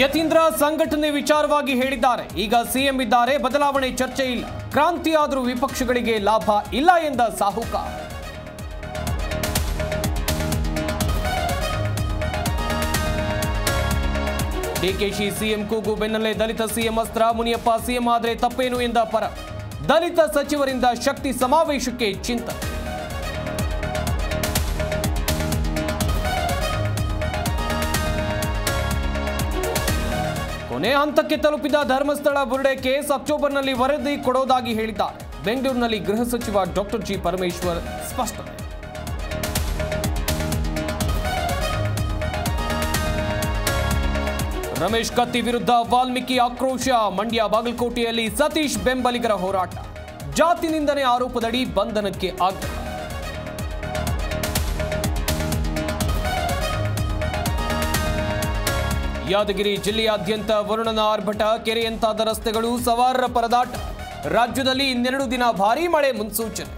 ಯತೀಂದ್ರ ಸಂಘಟನೆ ವಿಚಾರವಾಗಿ ಹೇಳಿದ್ದಾರೆ. ಈಗ ಸಿಎಂ ಇದ್ದಾರೆ, ಬದಲಾವಣೆ ಚರ್ಚೆ ಇಲ್ಲ. ಕ್ರಾಂತಿಯಾದರೂ ವಿಪಕ್ಷಗಳಿಗೆ ಲಾಭ ಇಲ್ಲ ಎಂದ ಸಾಹುಕಾರ. ಡಿಕೆಶಿ ಸಿಎಂ ಕೂಗು ಬೆನ್ನಲ್ಲೇ ದಲಿತ ಸಿಎಂ ಅಸ್ತ್ರ. ಮುನಿಯಪ್ಪ ಸಿಎಂ ಆದರೆ ತಪ್ಪೇನು ಎಂದ ಪರ. ದಲಿತ ಸಚಿವರಿಂದ ಶಕ್ತಿ ಸಮಾವೇಶಕ್ಕೆ ಚಿಂತನೆ. ಕೊನೆ ಹಂತಕ್ಕೆ ತಲುಪಿದ ಧರ್ಮಸ್ಥಳ ಬುರುಡೆ ಕೇಸ್. ಅಕ್ಟೋಬರ್ನಲ್ಲಿ ವರದಿ ಕೊಡೋದಾಗಿ ಹೇಳಿದ್ದಾರೆ. ಬೆಂಗಳೂರಿನಲ್ಲಿ ಗೃಹ ಸಚಿವ ಡಾಕ್ಟರ್ ಜಿ ಪರಮೇಶ್ವರ್ ಸ್ಪಷ್ಟನೆ. ರಮೇಶ್ ಕತ್ತಿ ವಿರುದ್ಧ ವಾಲ್ಮೀಕಿ ಆಕ್ರೋಶ. ಮಂಡ್ಯ ಬಾಗಲಕೋಟೆಯಲ್ಲಿ ಸತೀಶ್ ಬೆಂಬಲಿಗರ ಹೋರಾಟ. ಜಾತಿ ನಿಂದನೆ ಆರೋಪದಡಿ ಬಂಧನಕ್ಕೆ ಆಗ್ರಹ. ಯಾದಗಿರಿ ಜಿಲ್ಲೆಯಾದ್ಯಂತ ವರುಣನ ಆರ್ಭಟ. ಕೆರೆಯಂತಾದ ರಸ್ತೆಗಳು, ಸವಾರರ ಪರದಾಟ. ರಾಜ್ಯದಲ್ಲಿ ಇನ್ನೆರಡು ದಿನ ಭಾರೀ ಮಳೆ ಮುನ್ಸೂಚನೆ.